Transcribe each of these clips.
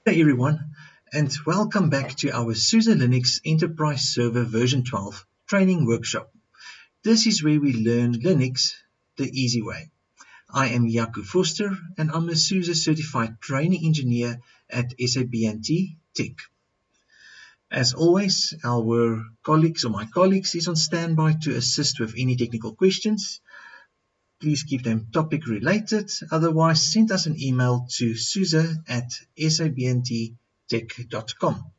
Hey everyone, and welcome back to our SUSE Linux Enterprise Server version 12 training workshop. This is where we learn Linux the easy way. I am Jaco Foster, and I'm a SUSE certified training engineer at SABNT Tech. As always, my colleagues is on standby to assist with any technical questions. Please keep them topic related. Otherwise, send us an email to suse@sabnttech.com.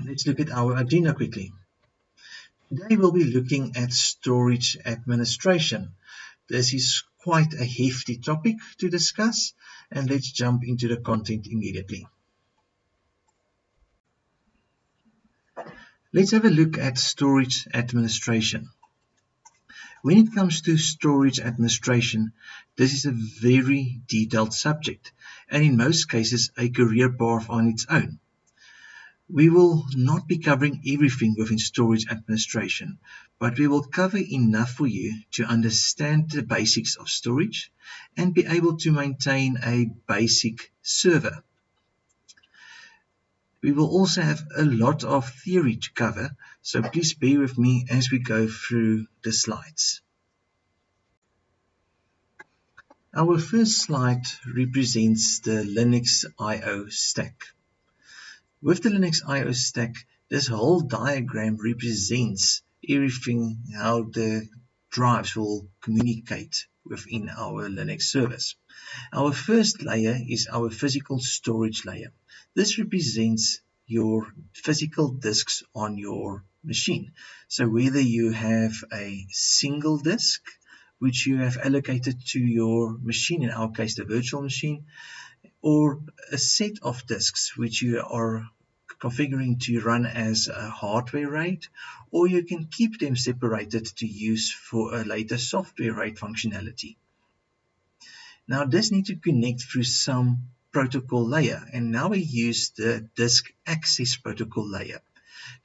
Let's look at our agenda quickly. Today we'll be looking at storage administration. This is quite a hefty topic to discuss, and let's jump into the content immediately. Let's have a look at storage administration. When it comes to storage administration, this is a very detailed subject, and in most cases a career path on its own. We will not be covering everything within storage administration, but we will cover enough for you to understand the basics of storage and be able to maintain a basic server. We will also have a lot of theory to cover, so please bear with me as we go through the slides. Our first slide represents the Linux I/O stack. With the Linux I/O stack, this whole diagram represents everything how the drives will communicate within our Linux servers. Our first layer is our physical storage layer. This represents your physical disks on your machine. So whether you have a single disk, which you have allocated to your machine, in our case the virtual machine, or a set of disks which you are configuring to run as a hardware RAID, or you can keep them separated to use for a later software RAID functionality. Now this needs to connect through some protocol layer, and now we use the disk access protocol layer.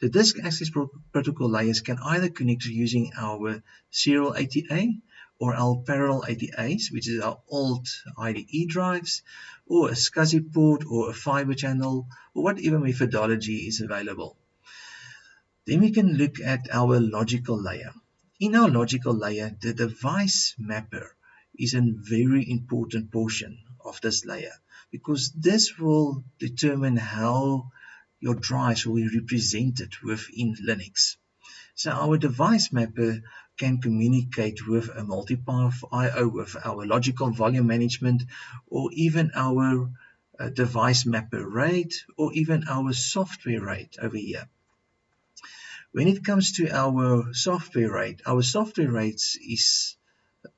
The disk access protocol layers can either connect using our serial ATA or our parallel ATAs, which is our old IDE drives, or a SCSI port, or a fiber channel, or whatever methodology is available. Then we can look at our logical layer. In our logical layer, the device mapper is a very important portion of this layer, because this will determine how your drives will be represented within Linux. So our device mapper can communicate with a multipath I/O, with our logical volume management, or even our device mapper RAID, or even our software RAID over here. When it comes to our software RAID is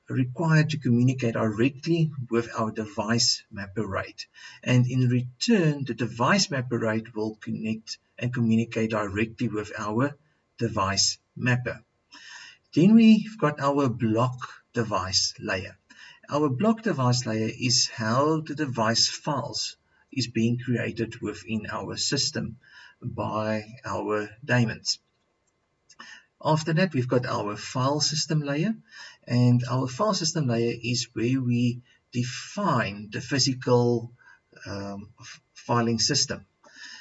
required to communicate directly with our device mapper RAID, and in return the device mapper RAID will connect and communicate directly with our device mapper. Then we've got our block device layer. Our block device layer is how the device files is being created within our system by our daemons. After that, we've got our file system layer, and our file system layer is where we define the physical filing system.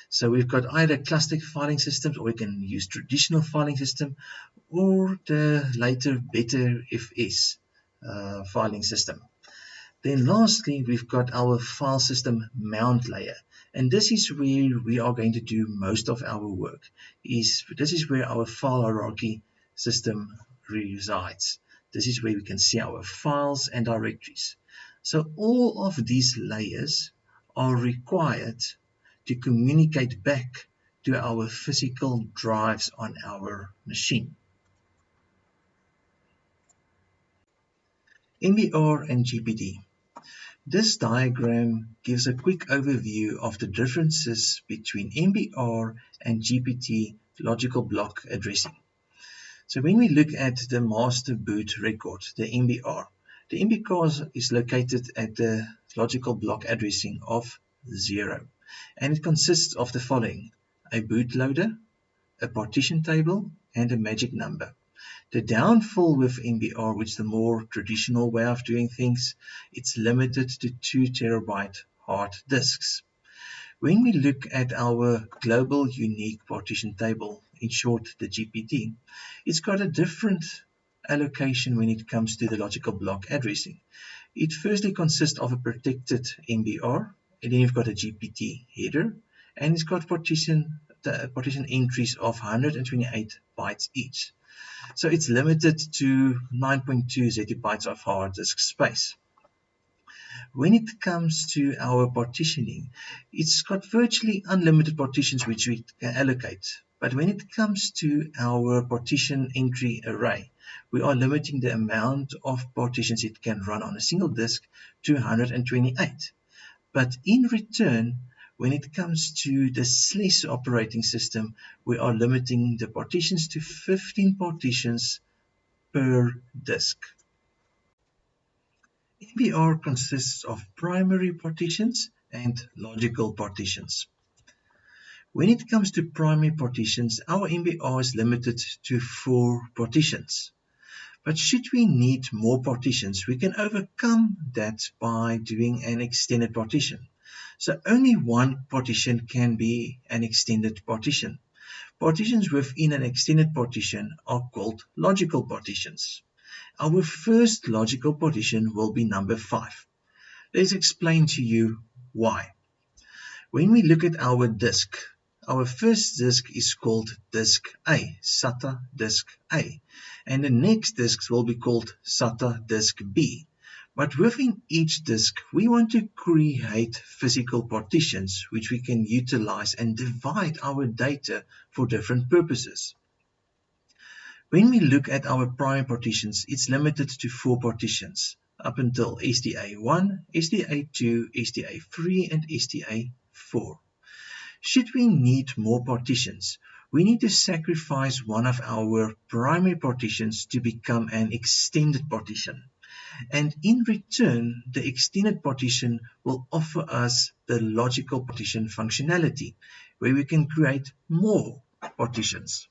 So we've got either cluster filing systems, or we can use traditional filing system, or the later better FS filing system. Then lastly, we've got our file system mount layer, and this is where we are going to do most of our work. This is where our file hierarchy system resides. This is where we can see our files and directories. So all of these layers are required to communicate back to our physical drives on our machine. MBR and GPD. This diagram gives a quick overview of the differences between MBR and GPT logical block addressing. So when we look at the master boot record, the MBR is located at the logical block addressing of 0, and it consists of the following: a bootloader, a partition table, and a magic number. The downfall with MBR, which is the more traditional way of doing things, it's limited to 2 terabyte hard disks. When we look at our global unique partition table, in short the GPT, it's got a different allocation when it comes to the logical block addressing. It firstly consists of a protected MBR, and then you've got a GPT header, and it's got partition entries of 128 bytes each. So it's limited to 9.2 zettabytes of hard disk space. When it comes to our partitioning, it's got virtually unlimited partitions which we can allocate. But when it comes to our partition entry array, we are limiting the amount of partitions it can run on a single disk to 128. But in return, when it comes to the SLES operating system, we are limiting the partitions to 15 partitions per disk. MBR consists of primary partitions and logical partitions. When it comes to primary partitions, our MBR is limited to 4 partitions. But should we need more partitions, we can overcome that by doing an extended partition. So only one partition can be an extended partition. Partitions within an extended partition are called logical partitions. Our first logical partition will be number 5. Let's explain to you why. When we look at our disk, our first disk is called disk A, SATA disk A, and the next disks will be called SATA disk B. But within each disk, we want to create physical partitions which we can utilize and divide our data for different purposes. When we look at our primary partitions, it's limited to 4 partitions, up until SDA1, SDA2, SDA3, and SDA4. Should we need more partitions, we need to sacrifice one of our primary partitions to become an extended partition. And in return, the extended partition will offer us the logical partition functionality, where we can create more partitions.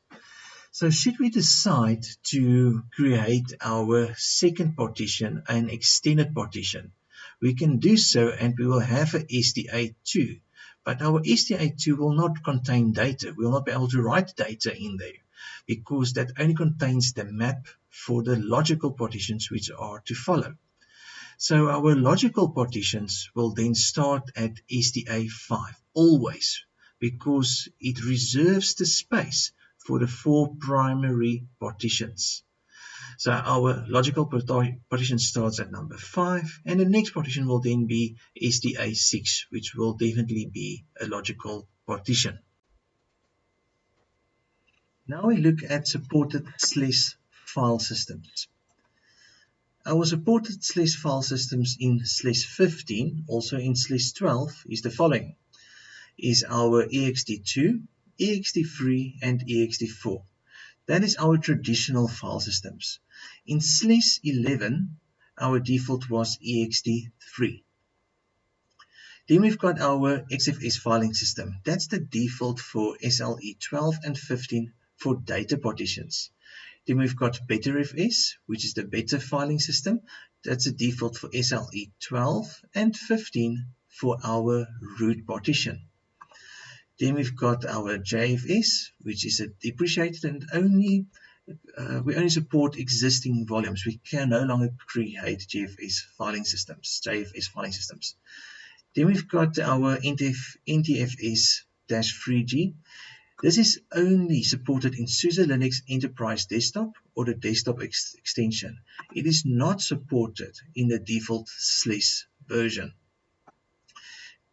So should we decide to create our second partition, an extended partition, we can do so and we will have a SDA2. But our SDA2 will not contain data. We will not be able to write data in there because that only contains the map for the logical partitions which are to follow. So our logical partitions will then start at SDA5 always, because it reserves the space for the 4 primary partitions. So our logical partition starts at number 5, and the next partition will then be SDA6, which will definitely be a logical partition. Now we look at supported SLES file systems. Our supported SLES file systems in SLES 15, also in SLES 12, is the following. Is our ext2, ext3, and ext4. That is our traditional file systems. In SLES 11, our default was ext3. Then we've got our XFS filing system. That's the default for SLE 12 and 15 for data partitions. Then we've got BetterFS, which is the better filing system. That's the default for SLE 12 and 15 for our root partition. Then we've got our JFS, which is a depreciated and we only support existing volumes. We can no longer create JFS filing systems. Then we've got our NTFS-3G. This is only supported in SUSE Linux Enterprise Desktop or the desktop extension. It is not supported in the default SLES version.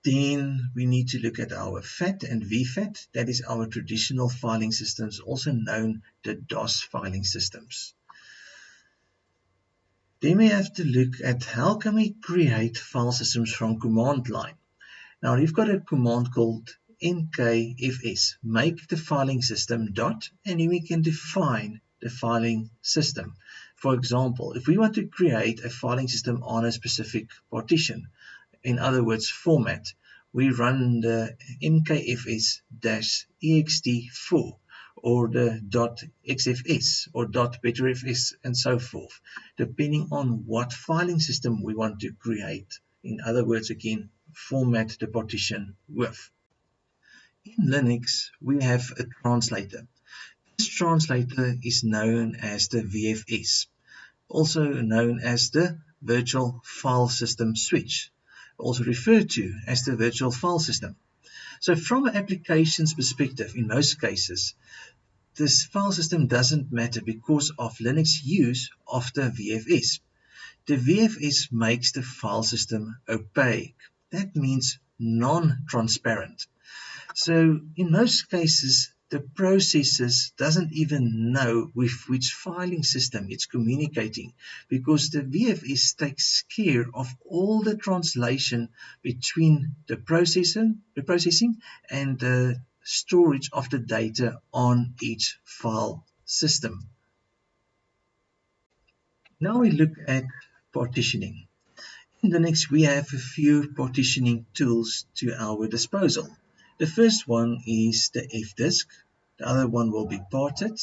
Then we need to look at our FAT and VFAT. That is our traditional filing systems, also known the DOS filing systems. Then we have to look at how can we create file systems from command line. Now we've got a command called mkfs, make the filing system dot, and then we can define the filing system. For example, if we want to create a filing system on a specific partition, in other words, format, we run the mkfs-ext4 or the .xfs or .betterfs and so forth, depending on what filing system we want to create. In other words, again, format the partition with. In Linux, we have a translator. This translator is known as the VFS, also known as the Virtual File System Switch, also referred to as the Virtual File System. So from an application's perspective, in most cases, this file system doesn't matter because of Linux use of the VFS. The VFS makes the file system opaque. That means non-transparent. So in most cases, the processor doesn't even know with which filing system it's communicating because the VFS takes care of all the translation between the processing and the storage of the data on each file system. Now we look at partitioning. In Linux, we have a few partitioning tools to our disposal. The first one is the fdisk, the other one will be parted,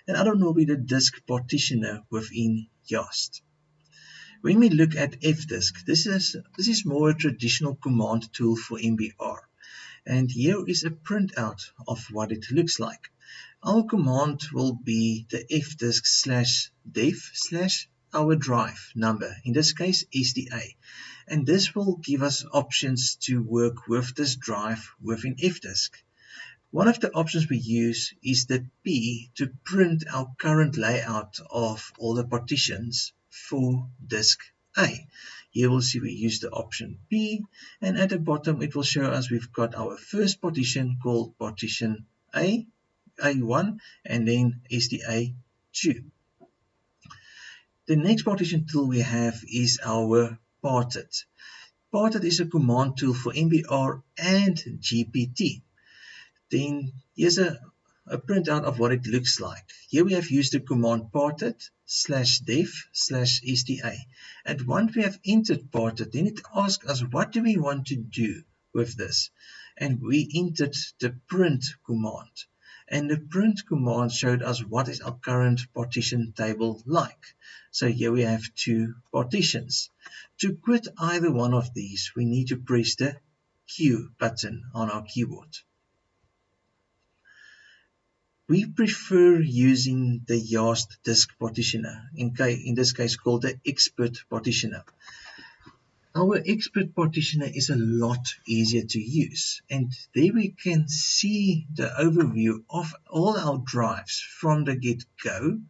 and the other one will be the disk partitioner within YaST. When we look at fdisk, this is more a traditional command tool for MBR, and here is a printout of what it looks like. Our command will be the fdisk/dev/ our drive number, in this case SDA, and this will give us options to work with this drive within fdisk. One of the options we use is the P to print our current layout of all the partitions for disk A. Here we'll see we use the option P, and at the bottom it will show us we've got our first partition called partition A1, and then SDA2. The next partition tool we have is our parted. Parted is a command tool for MBR and GPT. Then here's a printout of what it looks like. Here we have used the command parted/dev/SDA. And once we have entered parted, then it asks us what do we want to do with this. And we entered the print command. And the print command showed us what is our current partition table like. So here we have two partitions. To quit either one of these, we need to press the Q button on our keyboard. We prefer using the YaST disk partitioner, in this case called the expert partitioner. Our expert partitioner is a lot easier to use, and there we can see the overview of all our drives from the get-go,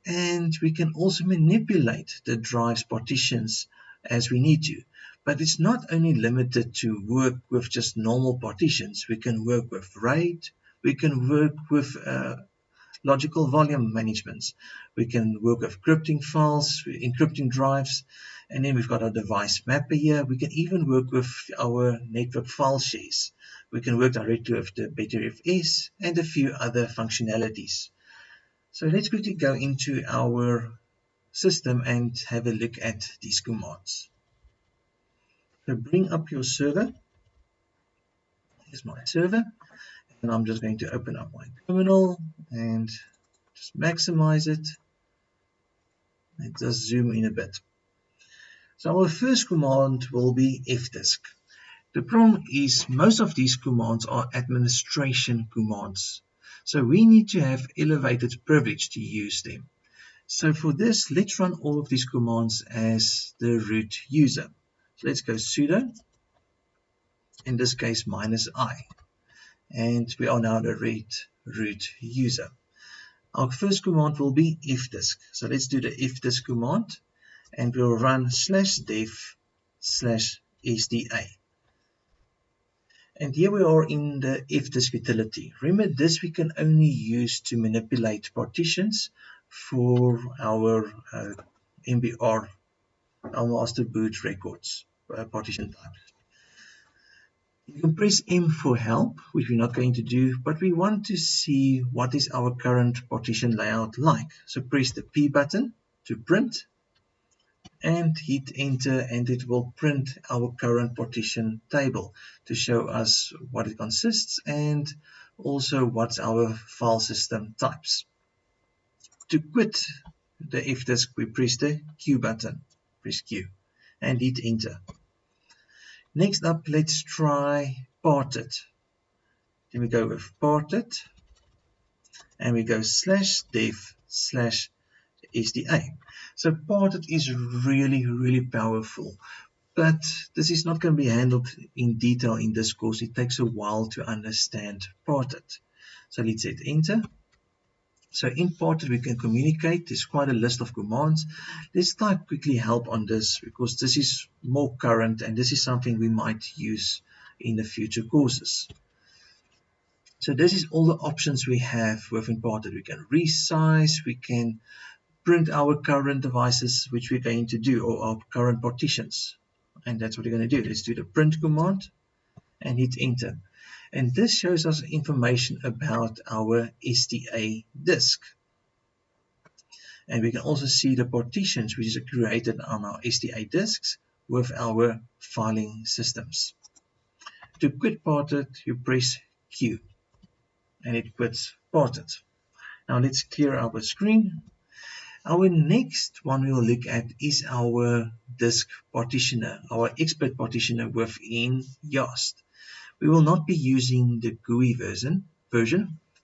and we can also manipulate the drive's partitions as we need to. But it's not only limited to work with just normal partitions. We can work with RAID, we can work with logical volume managements, we can work with encrypting files, encrypting drives, and then we've got our device mapper here. We can even work with our network file shares. We can work directly with the BetterFS and a few other functionalities. So let's quickly go into our system and have a look at these commands. So bring up your server. Here's my server. And I'm just going to open up my terminal and just maximize it. Let's just zoom in a bit. So our first command will be fdisk. The problem is most of these commands are administration commands. So we need to have elevated privilege to use them. So for this, let's run all of these commands as the root user. So let's go sudo, in this case -i. And we are now the root user. Our first command will be fdisk. So let's do the fdisk command, and we'll run /dev/SDA. And here we are in the fdisk utility. Remember, this we can only use to manipulate partitions for our MBR, our master boot records, partition types. You can press M for help, which we're not going to do, but we want to see what is our current partition layout like. So press the P button to print and hit enter, and it will print our current partition table to show us what it consists and also what's our file system types. To quit the fdisk, we press the Q button, press Q and hit enter. Next up, let's try parted. Then we go with parted, and we go /dev/SDA. So parted is really powerful, but this is not going to be handled in detail in this course. It takes a while to understand parted. So let's hit enter. So in parted we can communicate. There's quite a list of commands. Let's type quickly help on this because this is more current and this is something we might use in the future courses. So this is all the options we have within parted. We can resize, we can print our current devices, which we're going to do, or our current partitions. And that's what we're going to do. Let's do the print command and hit enter. And this shows us information about our SDA disk. And we can also see the partitions which is created on our SDA disks with our filing systems. To quit parted, you press Q and it quits parted. Now let's clear our screen. Our next one we will look at is our disk partitioner, our expert partitioner within YaST. We will not be using the GUI version. We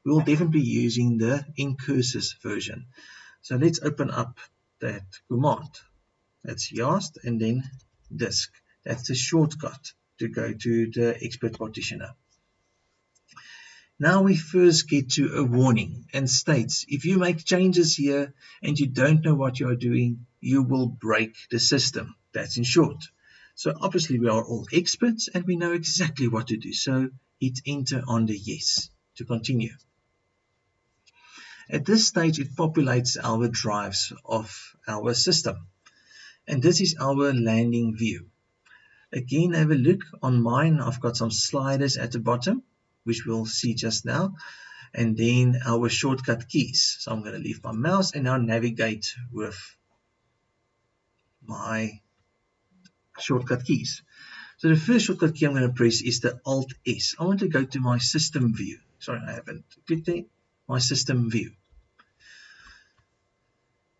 will definitely be using the incursus version. So let's open up that command. That's YaST and then disk. That's the shortcut to go to the expert partitioner. Now we first get to a warning and states if you make changes here and you don't know what you are doing, you will break the system. That's in short. So obviously we are all experts and we know exactly what to do. So hit enter on the yes to continue. At this stage it populates our drives of our system. And this is our landing view. Again, have a look on mine. I've got some sliders at the bottom, which we'll see just now, and then our shortcut keys. So I'm going to leave my mouse and now navigate with my shortcut keys. So the first shortcut key I'm going to press is the Alt S. I want to go to my system view. Sorry, I haven't clicked there. My system view.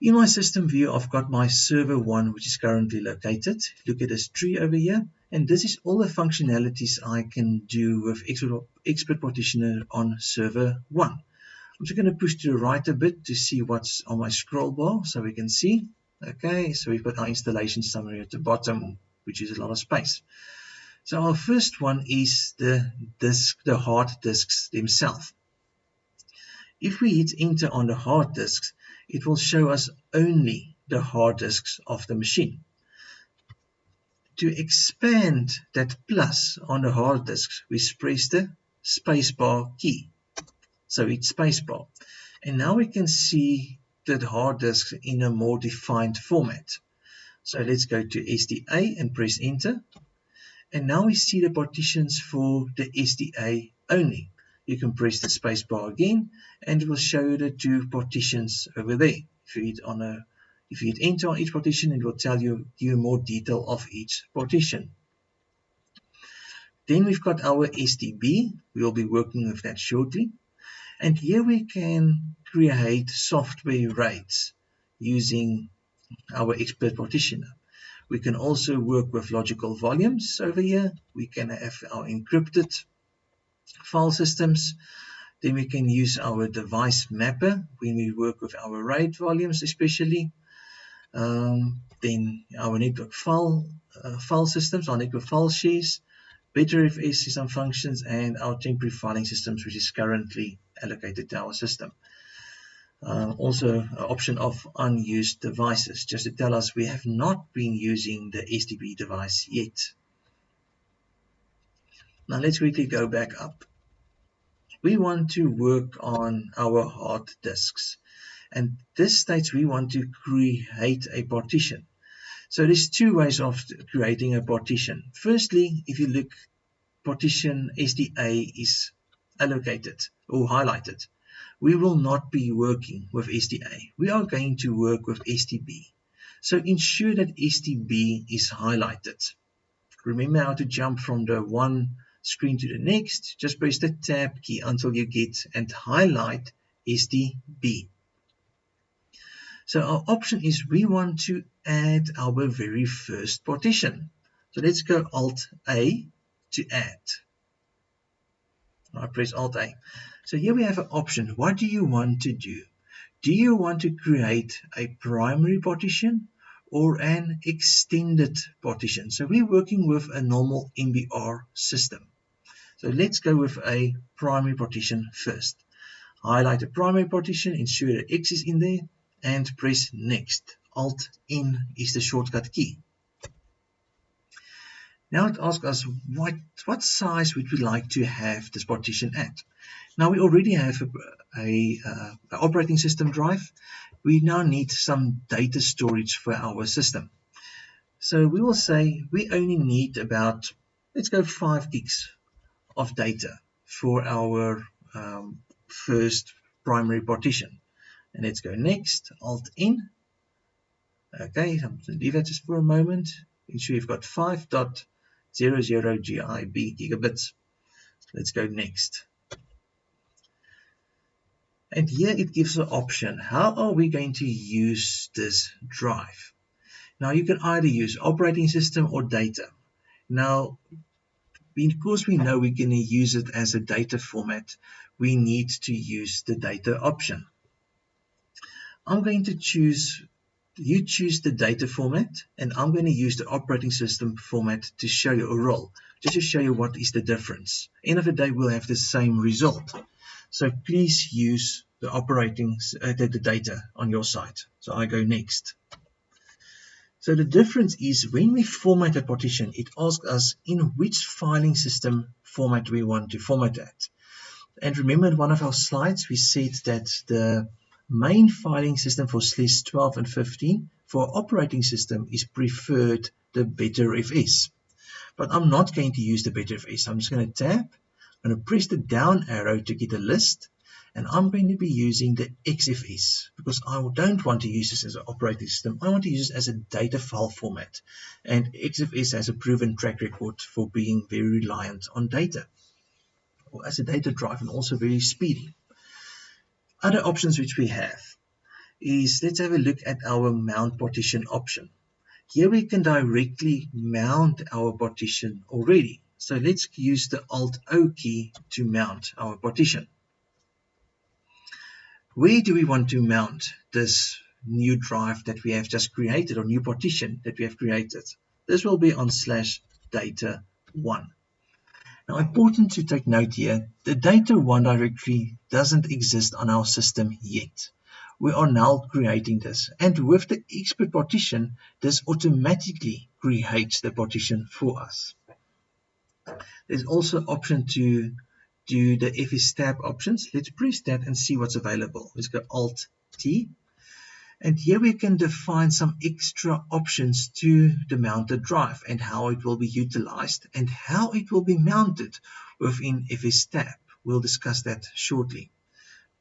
In my system view, I've got my server 1, which is currently located. Look at this tree over here. And this is all the functionalities I can do with Expert Partitioner on server 1. I'm just going to push to the right a bit to see what's on my scroll bar so we can see. Okay, so we've got our installation summary at the bottom, which is a lot of space. So our first one is the hard disks themselves. If we hit enter on the hard disks, it will show us only the hard disks of the machine. To expand that plus on the hard disks, we press the spacebar key. So it's spacebar. And now we can see the hard disks in a more defined format. So let's go to SDA and press enter. And now we see the partitions for the SDA only. You can press the spacebar again and it will show you the two partitions over there. If you hit enter on each partition, it will tell you more detail of each partition. Then we've got our STB. We will be working with that shortly. And here we can create software RAIDs using our expert partitioner. We can also work with logical volumes over here. We can have our encrypted file systems. Then we can use our device mapper when we work with our RAID volumes especially. Then our network file systems, our network file shares, BetterFS system functions, and our temporary filing systems, which is currently allocated to our system. Also an option of unused devices, just to tell us we have not been using the STB device yet. Now let's quickly go back up. We want to work on our hard disks. And this states we want to create a partition. So there's two ways of creating a partition. Firstly, if you look, partition SDA is allocated or highlighted. We will not be working with SDA. We are going to work with STB. So ensure that STB is highlighted. Remember how to jump from the one screen to the next. Just press the tab key until you get and highlight STB. So our option is we want to add our very first partition. So let's go Alt-A to add. I press Alt-A. So here we have an option. What do you want to do? Do you want to create a primary partition or an extended partition? So we're working with a normal MBR system. So let's go with a primary partition first. Highlight the primary partition, ensure that X is in there, and press Next. Alt-N is the shortcut key. Now it asks us what size would we like to have this partition at. Now we already have a operating system drive. We now need some data storage for our system. So we will say we only need about, let's go 5 gigs of data for our first primary partition. And let's go Next, Alt-N. Okay, I'm going to leave that just for a moment. Ensure you've got 5.00 GIB gigabits. Let's go Next. And here it gives the option, how are we going to use this drive? Now you can either use operating system or data. Now, because we know we're going to use it as a data format, we need to use the data option. I'm going to choose, you choose the data format, and I'm going to use the operating system format to show you a role, just to show you what is the difference. End of the day, we'll have the same result. So please use the data on your site. So I go Next. So the difference is when we format a partition, it asks us in which filing system format we want to format at. And remember in one of our slides, we said that the main filing system for SLES 12 and 15 for operating system is preferred the BetterFS. But I'm not going to use the BetterFS. I'm just going to tab. I'm going to press the down arrow to get a list, and I'm going to be using the XFS because I don't want to use this as an operating system. I want to use it as a data file format, and XFS has a proven track record for being very reliant on data, or as a data drive, and also very speedy. Other options which we have is, let's have a look at our mount partition option. Here we can directly mount our partition already. So let's use the Alt-O key to mount our partition. Where do we want to mount this new drive that we have just created, or new partition that we have created? This will be on /data1. Now, important to take note here, the data1 directory doesn't exist on our system yet. We are now creating this, and with the expert partition, this automatically creates the partition for us. There's also an option to do the fstab options. Let's press that and see what's available. Let's go Alt-T. And here we can define some extra options to the mounted drive and how it will be utilized and how it will be mounted within fstab. We'll discuss that shortly.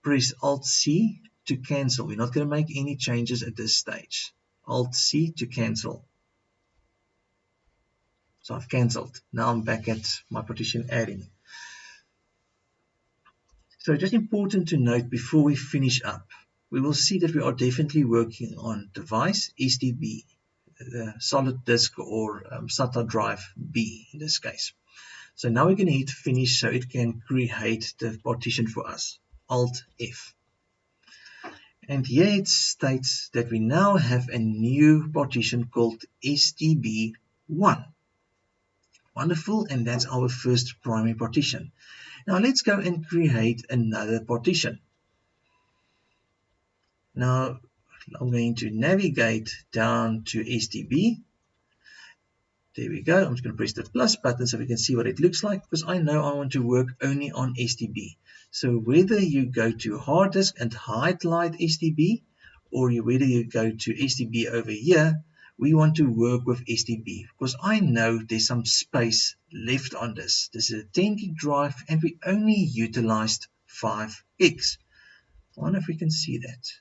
Press Alt-C to cancel. We're not going to make any changes at this stage. Alt-C to cancel. So I've cancelled. Now I'm back at my partition adding. So just important to note before we finish up, we will see that we are definitely working on device SDB, solid disk or SATA drive B in this case. So now we're going to hit finish so it can create the partition for us. Alt-F. And here it states that we now have a new partition called SDB1. Wonderful, and that's our first primary partition. Now let's go and create another partition. Now I'm going to navigate down to SDB. There we go. I'm just going to press the plus button so we can see what it looks like, because I know I want to work only on SDB. So whether you go to hard disk and highlight SDB, or whether you go to SDB over here, we want to work with SDB because I know there's some space left on this. This is a 10 gig drive and we only utilized 5 gigs. I wonder if we can see that.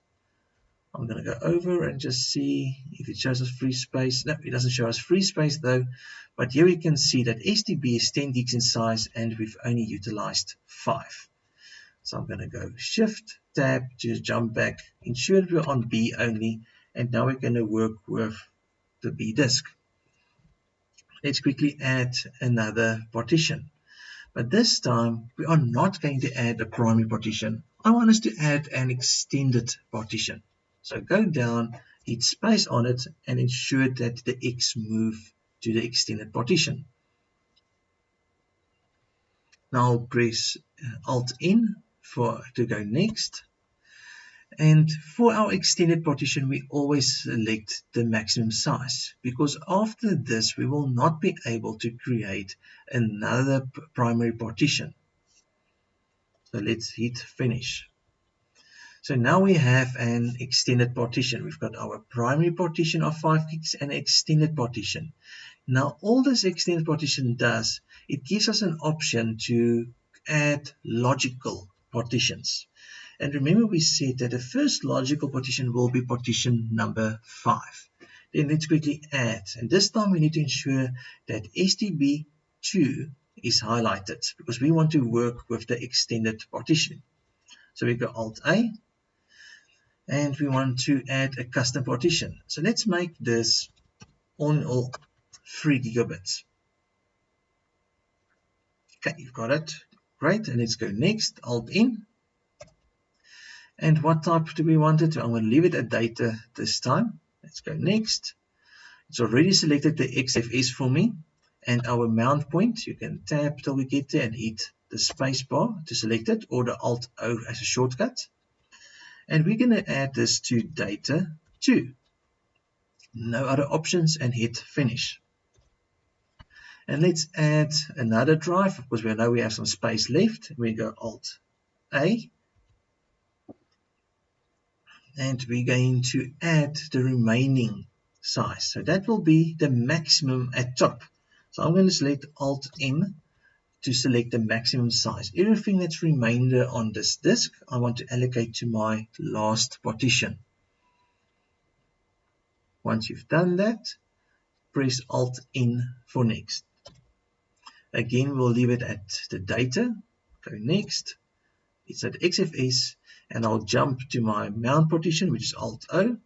I'm going to go over and just see if it shows us free space. No, it doesn't show us free space though. But here we can see that SDB is 10 gigs in size and we've only utilized 5. So I'm going to go Shift Tab to jump back, ensure that we're on B only, and now we're going to work with the B disk. Let's quickly add another partition. But this time, we are not going to add a primary partition. I want us to add an extended partition. So go down, hit space on it, and ensure that the X move to the extended partition. Now press Alt-N to go next. And for our extended partition, we always select the maximum size, because after this, we will not be able to create another primary partition. So let's hit finish. So now we have an extended partition. We've got our primary partition of 5 gigs and an extended partition. Now all this extended partition does, it gives us an option to add logical partitions. And remember we said that the first logical partition will be partition number 5. Then let's quickly add. And this time we need to ensure that STB2 is highlighted because we want to work with the extended partition. So we go Alt-A. And we want to add a custom partition. So let's make this all in all 3 gigabits. Okay, you've got it. Great. And let's go next. Alt-N. And what type do we want it? I'm going to leave it at data this time. Let's go next. It's already selected the XFS for me. And our mount point, you can tab till we get there and hit the space bar to select it, or the Alt-O as a shortcut. And we're going to add this to data 2. No other options, and hit finish. And let's add another drive because we know we have some space left. We go Alt-A. And we're going to add the remaining size. So that will be the maximum at top. So I'm going to select Alt-M to select the maximum size. Everything that's remainder on this disk, I want to allocate to my last partition. Once you've done that, press Alt-N for next. Again, we'll leave it at the data. Go next. It's at XFS. And I'll jump to my mount partition, which is Alt-O.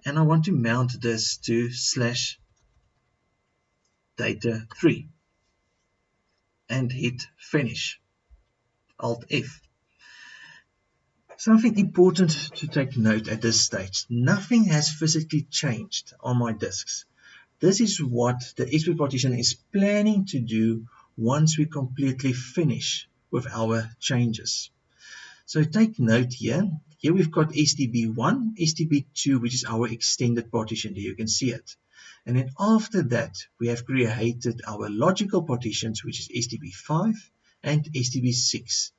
And I want to mount this to /data3. And hit finish. Alt-F. Something important to take note at this stage. Nothing has physically changed on my disks. This is what the SP partition is planning to do once we completely finish with our changes. So take note here. Here we've got STB1, STB2, which is our extended partition. Here you can see it. And then after that, we have created our logical partitions, which is STB5 and STB6.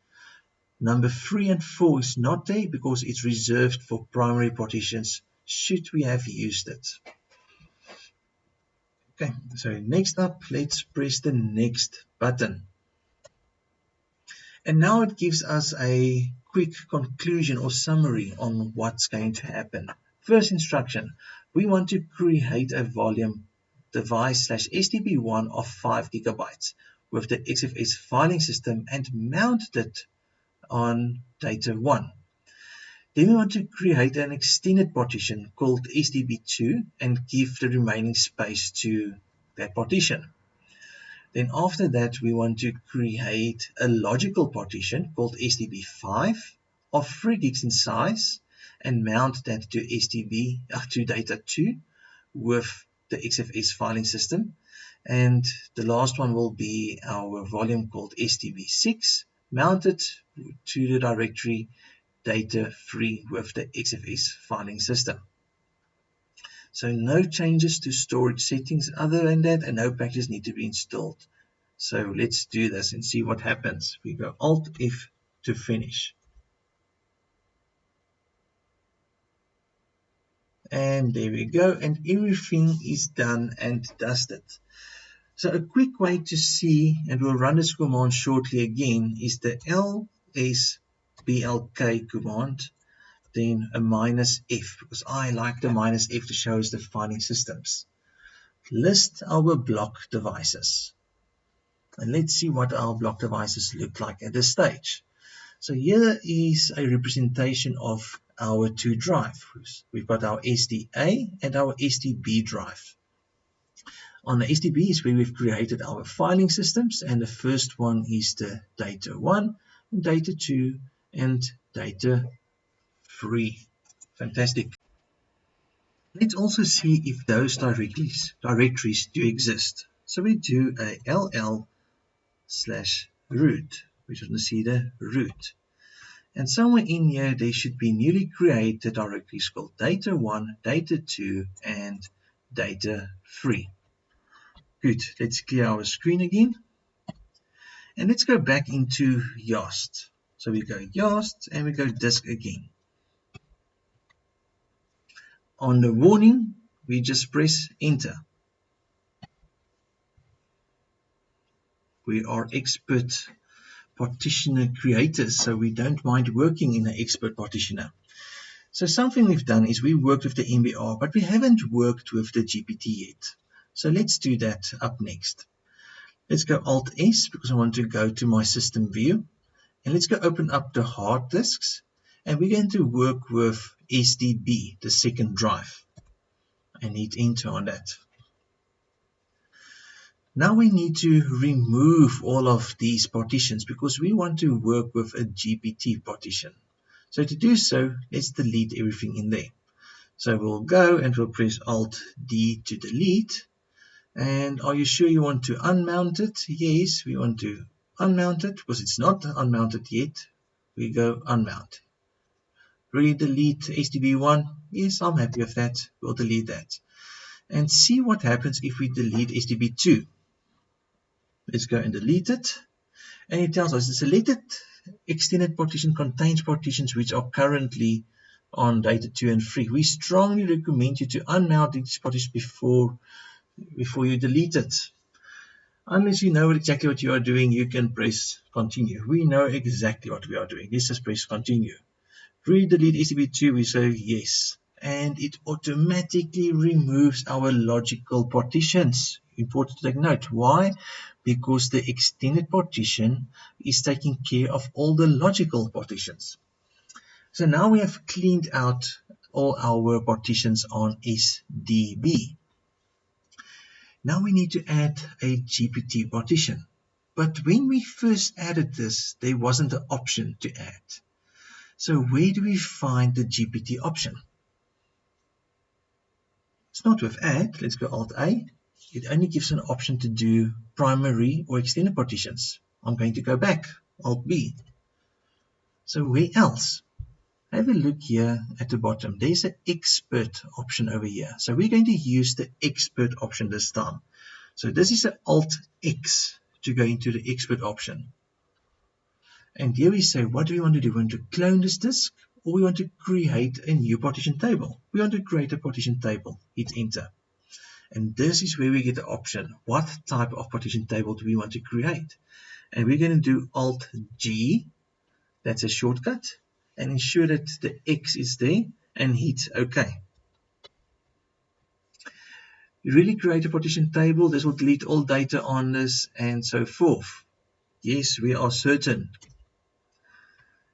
Number 3 and 4 is not there because it's reserved for primary partitions, should we have used it. Okay, so next up, let's press the next button. And now it gives us a quick conclusion or summary on what's going to happen. First instruction, we want to create a volume device /STB1 of 5 gigabytes with the XFS filing system and mount it on data 1. Then we want to create an extended partition called STB2 and give the remaining space to that partition. Then after that, we want to create a logical partition called STB5 of 3 gigs in size and mount that to data 2 with the XFS filing system. And the last one will be our volume called STB6, mounted to the directory data 3 with the XFS filing system. So no changes to storage settings other than that, and no packages need to be installed. So let's do this and see what happens. We go Alt-F to finish. And there we go, and everything is done and dusted. So a quick way to see, and we'll run this command shortly again, is the lsblk command, then a -F, because I like the -F to show us the filing systems. List our block devices. And let's see what our block devices look like at this stage. So here is a representation of our two drives. We've got our SDA and our SDB drive. On the STB is where we've created our filing systems, and the first one is the data 1, and data 2, and data 3. Fantastic. Let's also see if those directories do exist. So we do a ll/root. We just want to see the root. And somewhere in here, there should be newly created directories called data 1, data 2, and data 3. Good. Let's clear our screen again. And let's go back into YaST. So we go YaST and we go disk again. On the warning, we just press enter. We are expert partitioner creators, so we don't mind working in an expert partitioner. So something we've done is we worked with the MBR, but we haven't worked with the GPT yet. So let's do that up next. Let's go Alt-S because I want to go to my system view. And let's go open up the hard disks. And we're going to work with SDB, the second drive. And hit enter on that. Now we need to remove all of these partitions because we want to work with a GPT partition. So to do so, let's delete everything in there. So we'll go and we'll press Alt-D to delete. And are you sure you want to unmount it? Yes, we want to unmount it because it's not unmounted yet. We go unmount. Really delete STB1? Yes, I'm happy with that. We'll delete that. And see what happens if we delete STB2. Let's go and delete it. And it tells us the selected extended partition contains partitions which are currently on data 2 and 3. We strongly recommend you to unmount these partitions before you delete it. Unless you know exactly what you are doing, you can press continue. We know exactly what we are doing. Let's just press continue. Delete STB2, we say yes. And it automatically removes our logical partitions. Important to take note. Why? Because the extended partition is taking care of all the logical partitions. So now we have cleaned out all our partitions on SDB. Now we need to add a GPT partition. But when we first added this, there wasn't an option to add. So where do we find the GPT option? It's not with add. Let's go Alt-A. It only gives an option to do primary or extended partitions. I'm going to go back. Alt-B. So where else? Have a look here at the bottom. There's an expert option over here. So we're going to use the expert option this time. So this is an Alt-X to go into the expert option. And here we say, what do we want to do? We want to clone this disk, or we want to create a new partition table. We want to create a partition table. Hit enter. And this is where we get the option. What type of partition table do we want to create? And we're going to do Alt-G. That's a shortcut. And ensure that the X is there and hit OK. You really create a partition table. This will delete all data on this and so forth. Yes, we are certain.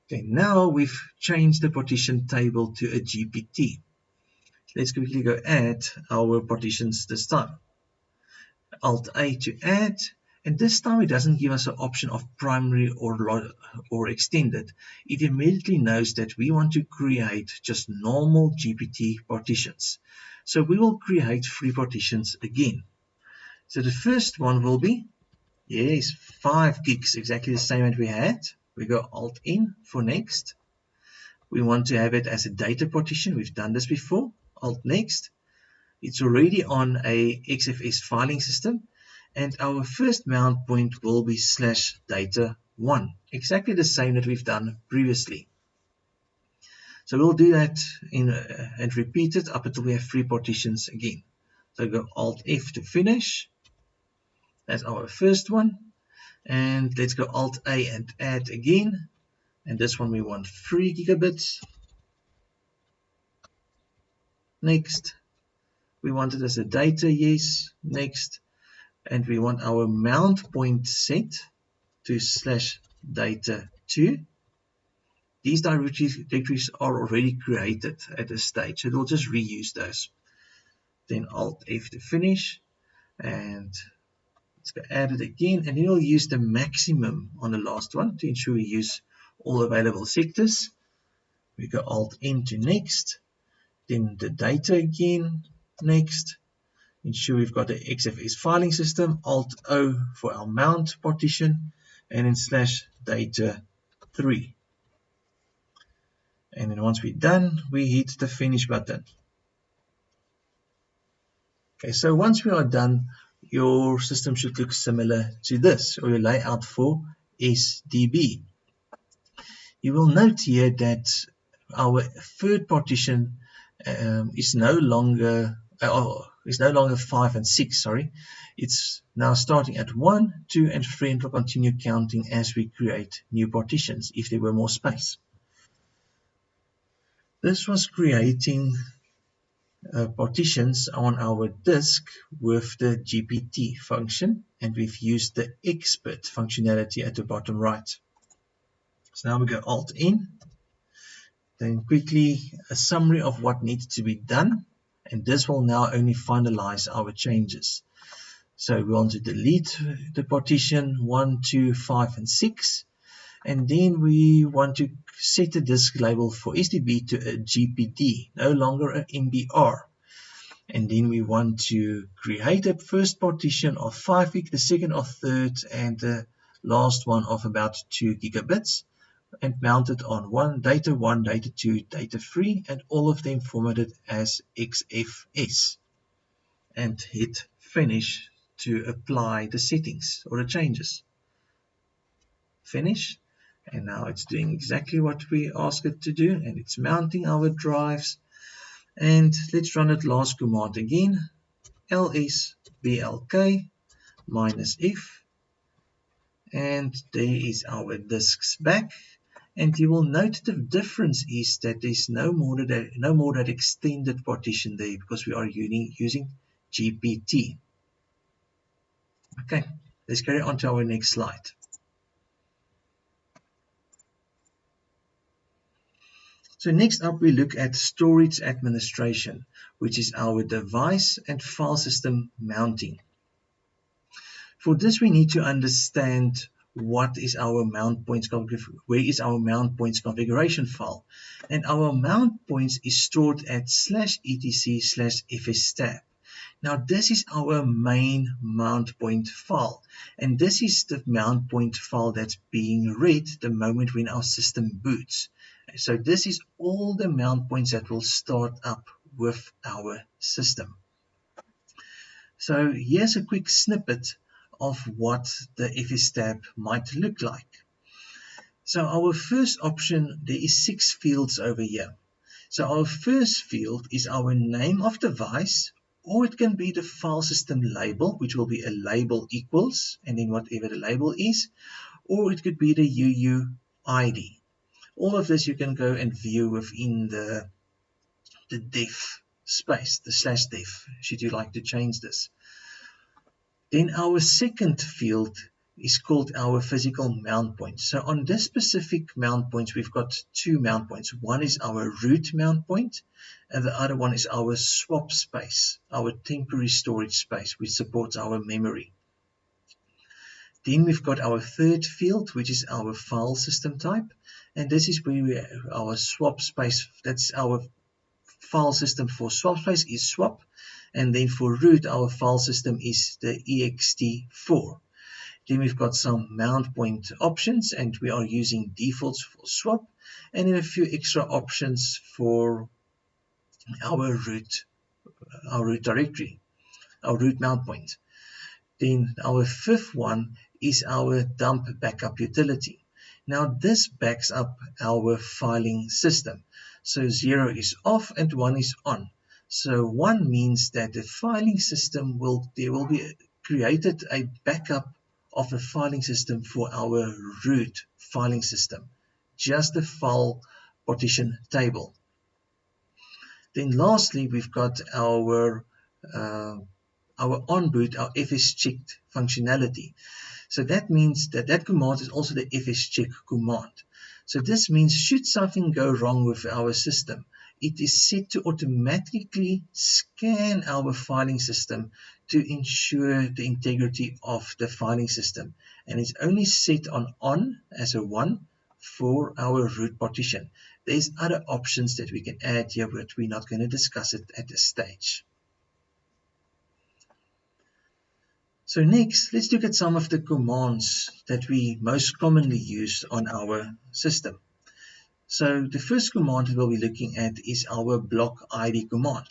Okay, now we've changed the partition table to a GPT. Let's quickly go add our partitions this time. Alt-A to add. And this time it doesn't give us an option of primary or extended. It immediately knows that we want to create just normal GPT partitions. So we will create 3 partitions again. So the first one will be, yes, 5 gigs, exactly the same as we had. We go Alt-N for next. We want to have it as a data partition. We've done this before. Alt-Next. It's already on a XFS filing system. And our first mount point will be /data1. Exactly the same that we've done previously. So we'll do that and repeat it up until we have 3 partitions again. So go Alt-F to finish. That's our first one. And let's go Alt-A and add again. And this one we want 3 gigabits. Next. We want it as a data, yes. Next. And we want our mount point set to /data2. These directories are already created at this stage, so we'll just reuse those. Then Alt-F to finish. And let's go add it again, and then we'll use the maximum on the last one to ensure we use all available sectors. We go Alt-N to next, then the data again, next. Ensure we've got the XFS filing system, Alt-O for our mount partition, and then /data3. And then once we're done, we hit the finish button. Okay, so once we are done, your system should look similar to this, or your layout for SDB. You will note here that our third partition is no longer 5 and 6. Sorry, it's now starting at 1, 2, and 3, and will continue counting as we create new partitions if there were more space. This was creating partitions on our disk with the GPT function, and we've used the expert functionality at the bottom right. So now we go Alt-N, then quickly a summary of what needs to be done, and this will now only finalize our changes. So we want to delete the partition 1, 2, 5, and 6, and then we want to set the disk label for SDB to a GPD, no longer an MBR. And then we want to create a first partition of 5 gig, the second of 3rd, and the last one of about 2 gigabits, and mount it on data 1, data 2, data 3, and all of them formatted as XFS. And hit finish to apply the settings or the changes. Finish. And now it's doing exactly what we asked it to do, and it's mounting our drives. And let's run that last command again, ls blk -f, and there is our disks back. And you will note the difference is that there's no more that extended partition there, because we are using GPT. Okay, let's carry on to our next slide. So next up, we look at storage administration, which is our device and file system mounting. For this, we need to understand what is our mount points where is our mount points configuration file, and our mount points is stored at /etc/fstab. Now this is our main mount point file, and this is the mount point file that's being read the moment when our system boots. So this is all the mount points that will start up with our system. So here's a quick snippet of what the fstab might look like. So our first option, there is 6 fields over here. So our first field is our name of device, or it can be the file system label, which will be a label equals, and then whatever the label is, or it could be the UUID. All of this you can go and view within the def space, the /def, should you like to change this. Then our second field is called our physical mount point. So on this specific mount point, we've got 2 mount points. One is our root mount point, and the other one is our swap space, our temporary storage space, which supports our memory. Then we've got our third field, which is our file system type, and this is where our swap space, that's our file system for swap space is swap, and then for root our file system is the ext4. Then we've got some mount point options, and we are using defaults for swap, and then a few extra options for our root directory, our root mount point. Then our fifth one is our dump backup utility. Now this backs up our filing system. So 0 is off and 1 is on. So 1 means that the filing system there will be created a backup of the filing system for our root filing system, just the file partition table. Then lastly, we've got our on boot, our fscheck functionality. So that means that command is also the fscheck command. So this means should something go wrong with our system, it is set to automatically scan our filing system to ensure the integrity of the filing system. And it's only set on as a 1 for our root partition. There's other options that we can add here, but we're not going to discuss it at this stage. So next, let's look at some of the commands that we most commonly use on our system. So the first command we'll be looking at is our block ID command.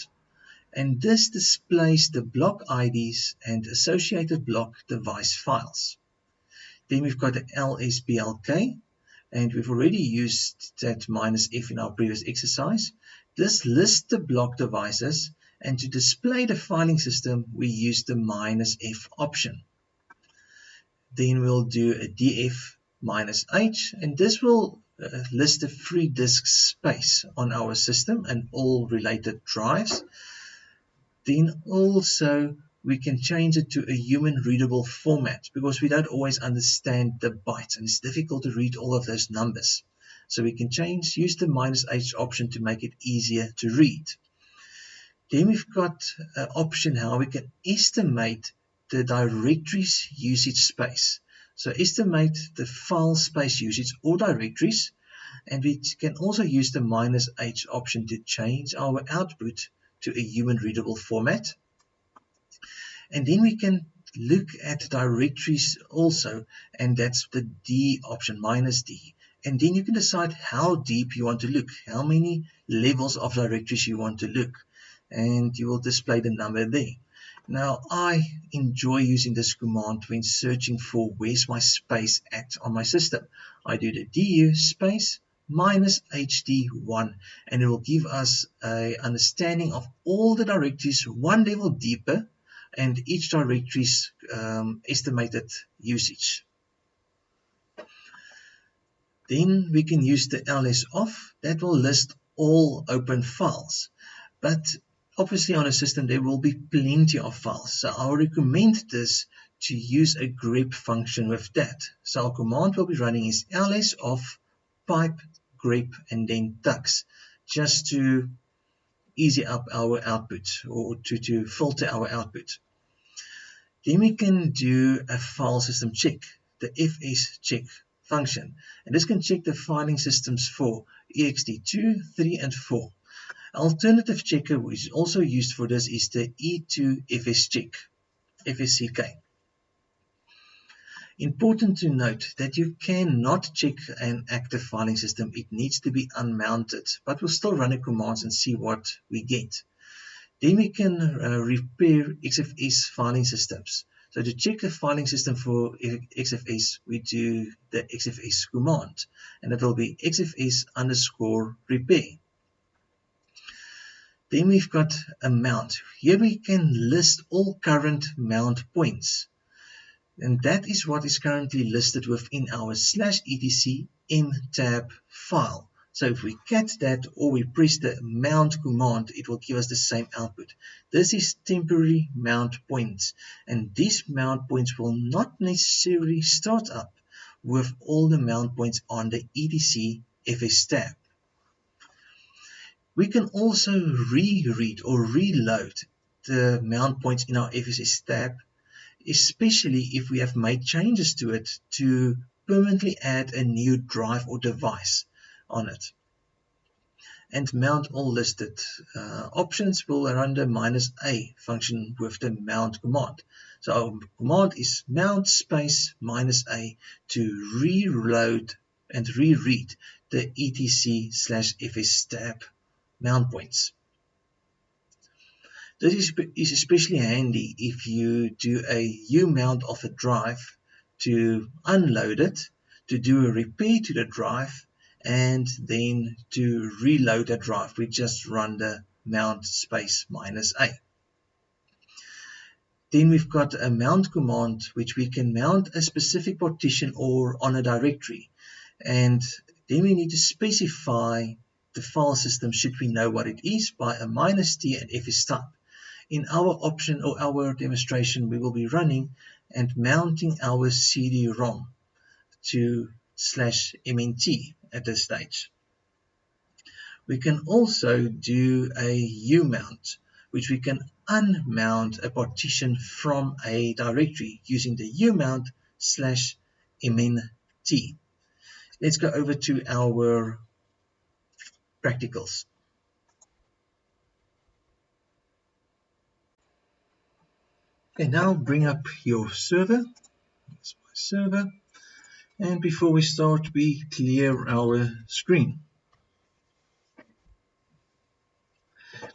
And this displays the block IDs and associated block device files. Then we've got the LSBLK, and we've already used that -F in our previous exercise. This lists the block devices, and to display the filing system, we use the -F option. Then we'll do a DF-H, and this will list the free disk space on our system and all related drives. Then also we can change it to a human readable format because we don't always understand the bytes and it's difficult to read all of those numbers. So we can use the -H option to make it easier to read. Then we've got an option how we can estimate the directories usage space. So estimate the file space usage or directories, and we can also use the -H option to change our output to a human readable format. And then we can look at directories also, and that's the D option, -D. And then you can decide how deep you want to look, how many levels of directories you want to look, and you will display the number there. Now, I enjoy using this command when searching for where's my space at on my system. I do the du space -hd1, and it will give us an understanding of all the directories one level deeper and each directory's estimated usage. Then we can use the ls-off. That will list all open files. But obviously on a system there will be plenty of files. So I'll recommend this to use a grep function with that. So our command we'll be running is ls-off pipe grep and then tux, just to easy up our output or to filter our output. Then we can do a file system check, the fscheck function. And this can check the filing systems for ext2, 3, and 4. Alternative checker which is also used for this is the e2 fsck. Important to note that you cannot check an active filing system. It needs to be unmounted, but we'll still run the commands and see what we get. Then we can repair XFS filing systems. So to check the filing system for XFS, we do the XFS command, and that will be XFS_repair. Then we've got a mount. Here we can list all current mount points. And that is what is currently listed within our /etc mtab file. So if we cat that or we press the mount command, it will give us the same output. This is temporary mount points, and these mount points will not necessarily start up with all the mount points on the etc fstab. We can also reread or reload the mount points in our fstab, especially if we have made changes to it to permanently add a new drive or device on it. And mount all listed options will run the -a function with the mount command. So our command is mount space -a to reload and reread the etc/fstab mount points. This is especially handy if you do a U-mount of a drive to unload it, to do a repair to the drive, and then to reload the drive. We just run the mount space -a. Then we've got a mount command which we can mount a specific partition or on a directory. And then we need to specify the file system should we know what it is by a -t and fstab. In our option or our demonstration, we will be running and mounting our CD-ROM to /mnt at this stage. We can also do a U-mount, which we can unmount a partition from a directory using the U-mount /mnt. Let's go over to our practicals. Okay, now bring up your server. That's my server. And before we start, we clear our screen.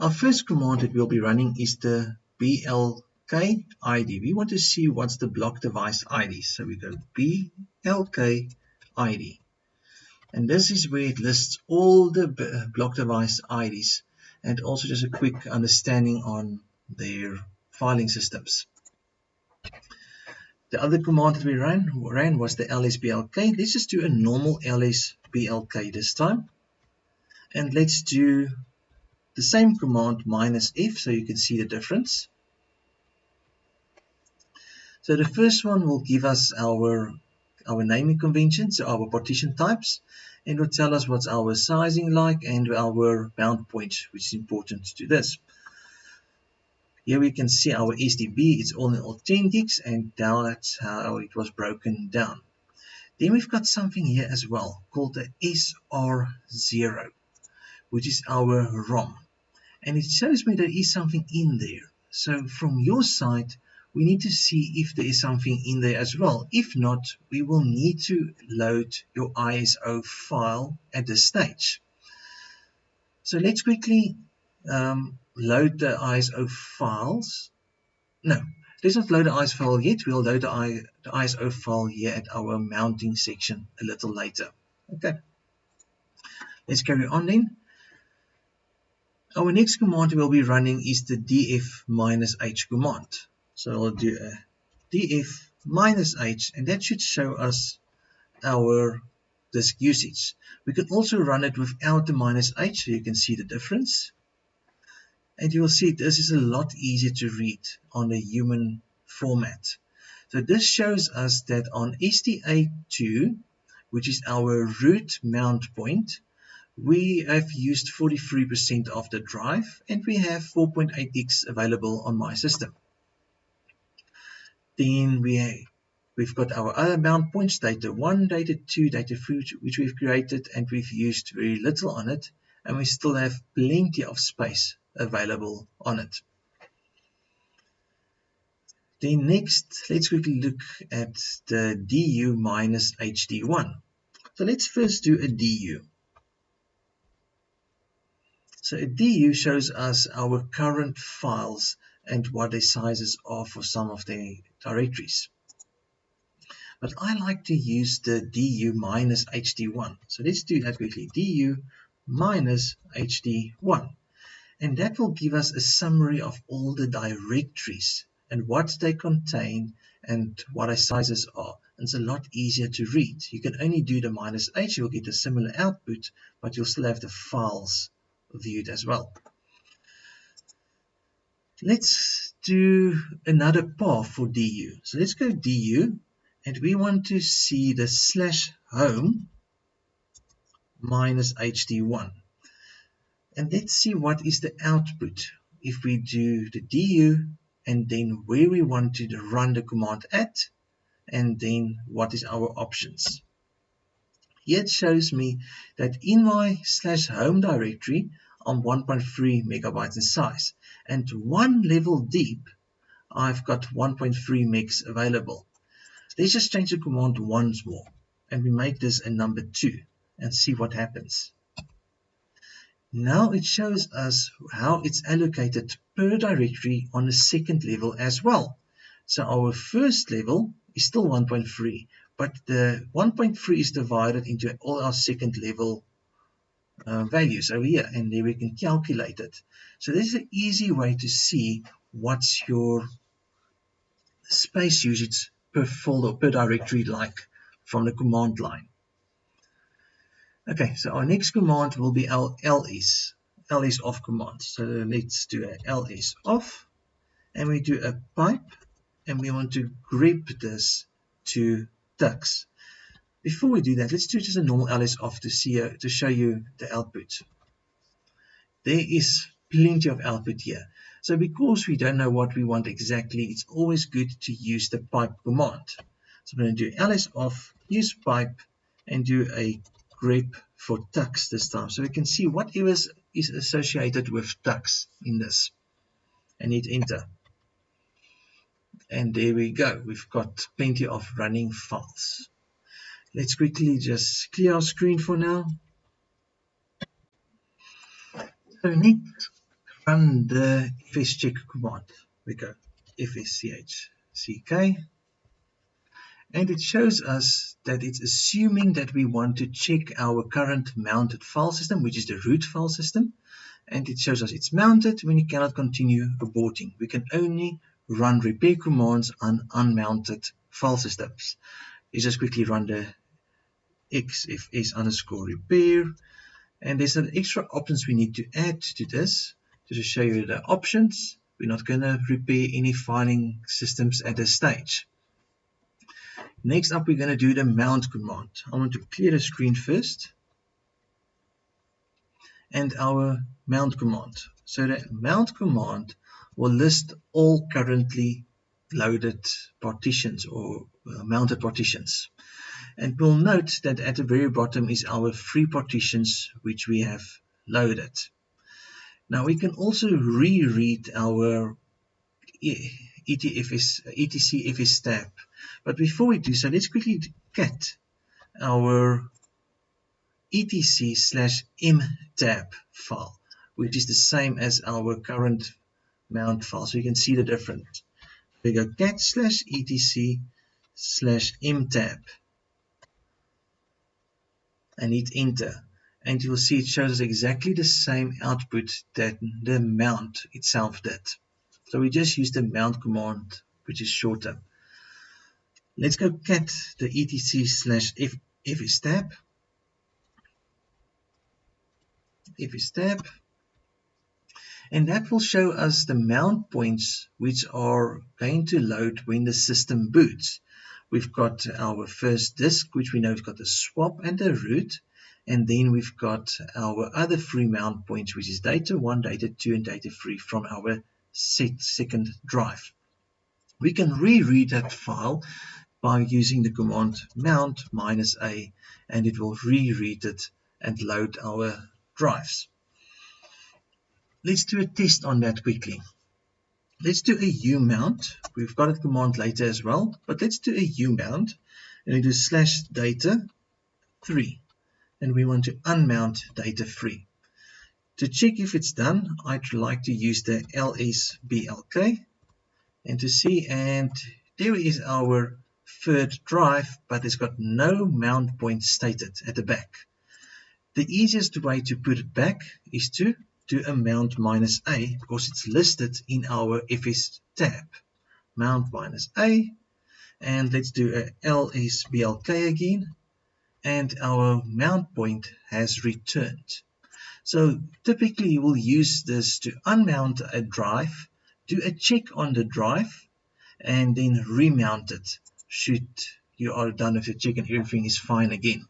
Our first command that we'll be running is the blk ID. We want to see what's the block device ID. So we go blk ID. And this is where it lists all the block device IDs and also just a quick understanding on their filing systems. The other command that we ran was the lsblk. Let's just do a normal lsblk this time. And let's do the same command -f so you can see the difference. So the first one will give us our naming conventions, so our partition types, and will tell us what's our sizing like and our bound point, which is important to this. Here we can see our SDB, it's all in authentics, and now that's how it was broken down. Then we've got something here as well called the SR0, which is our ROM. And it shows me there is something in there. So from your side, we need to see if there is something in there as well. If not, we will need to load your ISO file at this stage. So let's quickly load the ISO files. No, let's not load the ISO file yet. We'll load the ISO file here at our mounting section a little later. Okay, let's carry on then. Our next command we'll be running is the df-h command. So I'll do a df-h, and that should show us our disk usage. We can also run it without the -h, so you can see the difference. And you will see this is a lot easier to read on a human format. So this shows us that on STA2, which is our root mount point, we have used 43% of the drive, and we have 4.8 gigs available on my system. Then we've got our other mount points, data 1, data 2, data 3, which we've created, and we've used very little on it, and we still have plenty of space available on it. Then next, let's quickly look at the du-hd1. So let's first do a du. So a du shows us our current files and what their sizes are for some of the directories. But I like to use the du-hd1. So let's do that quickly. du-hd1. And that will give us a summary of all the directories and what they contain and what their sizes are. And it's a lot easier to read. You can only do the -h, you'll get a similar output, but you'll still have the files viewed as well. Let's do another path for du. So let's go du, and we want to see the /home -hd1. And let's see what is the output if we do the du and then where we want to run the command at, and then what is our options. Here it shows me that in my /home directory, I'm 1.3 megabytes in size, and one level deep, I've got 1.3 megs available. Let's just change the command once more, and we make this a number 2, and see what happens. Now it shows us how it's allocated per directory on the second level as well. So our first level is still 1.3, but the 1.3 is divided into all our second level values over here, and there we can calculate it. So this is an easy way to see what's your space usage per folder, per directory like from the command line. Okay, so our next command will be our ls off command. So let's do a ls off, and we do a pipe, and we want to grep this to tux. Before we do that, let's do just a normal ls off to show you the output. there is plenty of output here. So because we don't know what we want exactly, it's always good to use the pipe command. So I'm going to do ls off, use pipe, and do a grep for tux this time. So we can see whatever is associated with tux in this. And hit enter. And there we go. We've got plenty of running files. Let's quickly just clear our screen for now. So next, run the fscheck command. We go fschck, and it shows us that it's assuming that we want to check our current mounted file system, which is the root file system, and it shows us it's mounted when you cannot continue aborting. We can only run repair commands on unmounted file systems. Let's just quickly run the xfs_repair, and there's some extra options we need to add to this. To show you the options, we're not going to repair any filing systems at this stage. Next up, we're going to do the mount command. I want to clear the screen first, and our mount command. So the mount command will list all currently loaded partitions or mounted partitions. And we'll note that at the very bottom is our free partitions which we have loaded. Now we can also reread our etc fstab. But before we do so, let's quickly cat our etc/mtab file, which is the same as our current mount file. So you can see the difference. We go cat/etc/mtab and hit enter. And you will see it shows us exactly the same output that the mount itself did. So we just use the mount command, which is shorter. Let's go cat the etc/fstab. And that will show us the mount points which are going to load when the system boots. We've got our first disk, which we know we've got the swap and the root, and then we've got our other free mount points, which is data 1, data 2, and data 3 from our second drive. We can reread that file by using the command mount -a, and it will reread it and load our drives. Let's do a test on that quickly. Let's do a umount. We've got a command later as well, but let's do a umount, and we do /data 3, and we want to unmount data 3. To check if it's done, I'd like to use the ls_blk and to see, and there is our third drive, but it's got no mount point stated at the back. The easiest way to put it back is to do a mount -a, because it's listed in our fstab. Mount -a, and let's do a ls_blk again, and our mount point has returned. So typically we'll use this to unmount a drive, do a check on the drive, and then remount it should you are done with your check and everything is fine again.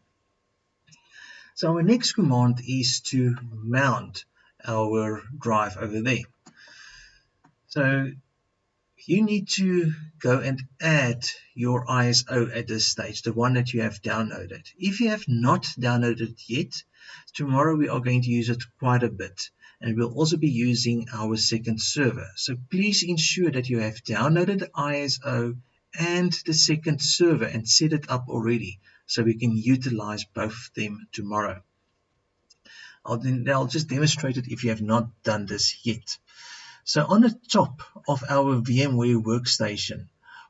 So our next command is to mount our drive over there. So you need to go and add your ISO at this stage, the one that you have downloaded. If you have not downloaded it yet, tomorrow we are going to use it quite a bit, and we'll also be using our second server. So please ensure that you have downloaded the ISO and the second server and set it up already, so we can utilize both of them tomorrow. I'll just demonstrate it if you have not done this yet. So on the top of our VMware workstation,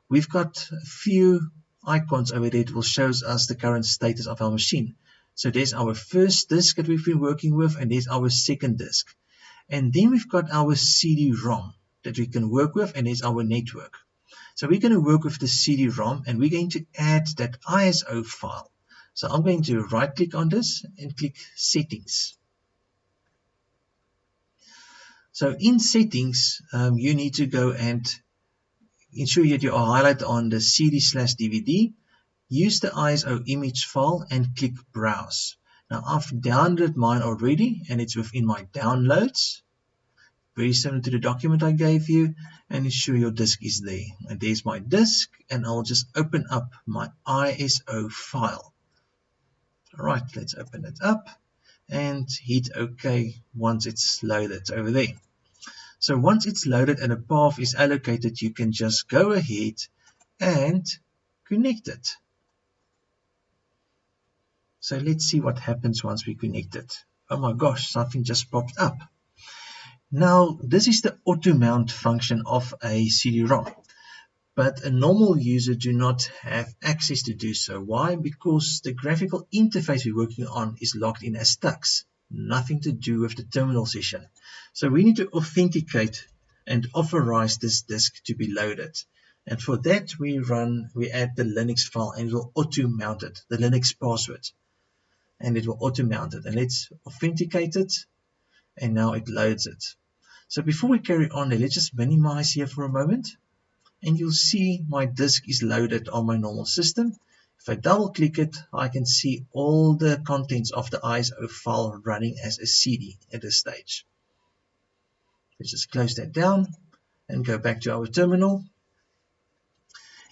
we've got a few icons over there that will show us the current status of our machine. So there's our first disk that we've been working with, and there's our second disk. And then we've got our CD-ROM that we can work with, and there's our network. So we're going to work with the CD-ROM, and we're going to add that ISO file. So I'm going to right click on this and click Settings. So in Settings, you need to go and ensure that you are highlighted on the CD/DVD. Use the ISO image file and click Browse. Now I've downloaded mine already and it's within my downloads. Very similar to the document I gave you, and ensure your disk is there. And there's my disk, and I'll just open up my ISO file. Alright, let's open it up and hit OK once it's loaded over there. So once it's loaded and a path is allocated, you can just go ahead and connect it. So let's see what happens once we connect it. Oh my gosh, something just popped up. Now, this is the auto mount function of a CD-ROM, but a normal user do not have access to do so. Why? Because the graphical interface we're working on is logged in as tux, nothing to do with the terminal session. So we need to authenticate and authorize this disk to be loaded. And for that, we add the Linux file and it will auto mount it, the Linux password, and it will auto mount it. And let's authenticate it, and now it loads it. So before we carry on, let's just minimize here for a moment, and you'll see my disk is loaded on my normal system. If I double click it, I can see all the contents of the ISO file running as a CD at this stage. Let's just close that down and go back to our terminal.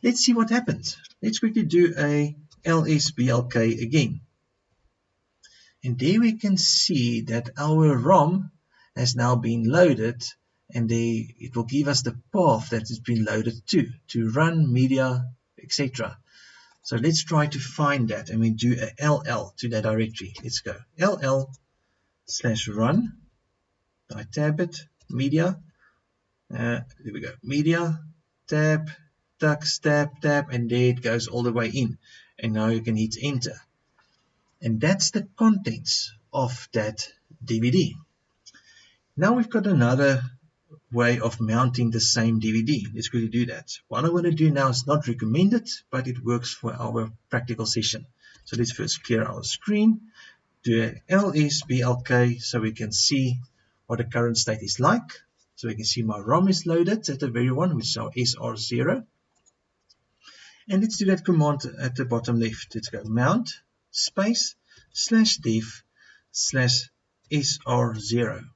Let's see what happens. Let's quickly do a LSBLK again. And there we can see that our ROM has now been loaded, and it will give us the path that it's been loaded to run media, etc. So let's try to find that, and we do a LL to that directory. Let's go LL/run. I tab it, media. There we go, media, tab, tux, tab, and there it goes all the way in. And now you can hit enter. And that's the contents of that DVD. Now we've got another way of mounting the same DVD. Let's quickly do that. What I want to do now is not recommended, but it works for our practical session. So let's first clear our screen, do a LSBLK so we can see what the current state is like. So we can see my ROM is loaded at the very one, which is our SR0. And let's do that command at the bottom left. Let's go mount space /dev/SR0.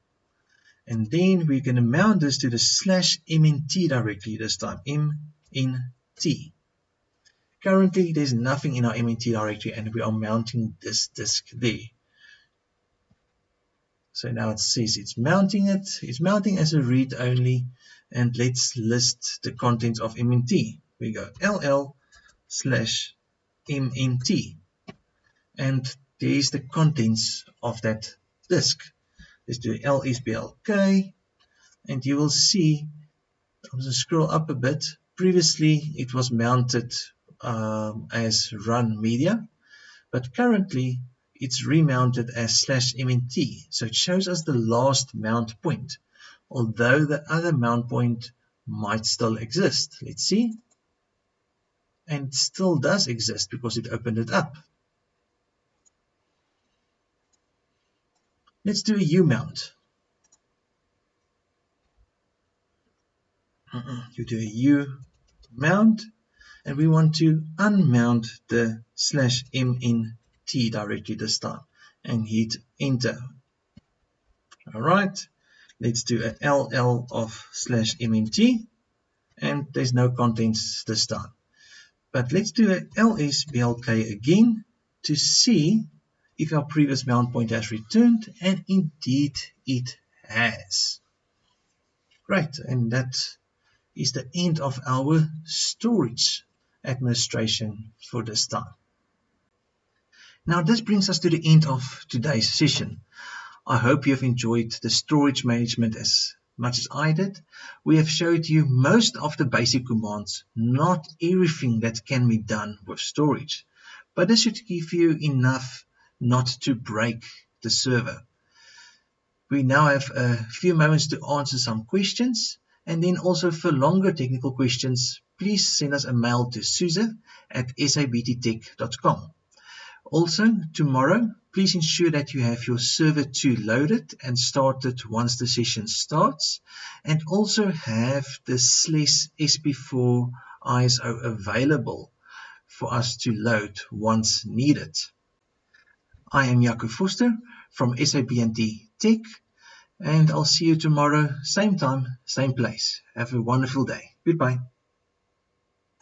And then we're going to mount this to the /mnt directory this time, mnt. Currently, there's nothing in our mnt directory, and we are mounting this disk there. So now it says it's mounting it. It's mounting as a read only, and let's list the contents of mnt. We go ll/mnt, and there's the contents of that disk. Let's do LSBLK, and you will see, I'm going to scroll up a bit. Previously, it was mounted as run media, but currently it's remounted as /mnt. So it shows us the last mount point, although the other mount point might still exist. Let's see. And it still does exist because it opened it up. Let's do a U-mount. You do a U-mount, and we want to unmount the /mnt directory this time, and hit enter. Alright, let's do an LL of /mnt, and there's no contents this time. But let's do an LSBLK again to see if our previous mount point has returned, and indeed it has. Great, and that is the end of our storage administration for this time. Now this brings us to the end of today's session. I hope you have enjoyed the storage management as much as I did. We have showed you most of the basic commands, not everything that can be done with storage, but this should give you enough not to break the server. We now have a few moments to answer some questions, and then also for longer technical questions, please send us a mail to suze@sabttech.com. Also, tomorrow, please ensure that you have your server 2 loaded and started once the session starts, and also have the SLES SP4 ISO available for us to load once needed. I am Jaco Foster from SABNT Tech, and I'll see you tomorrow, same time, same place. Have a wonderful day. Goodbye.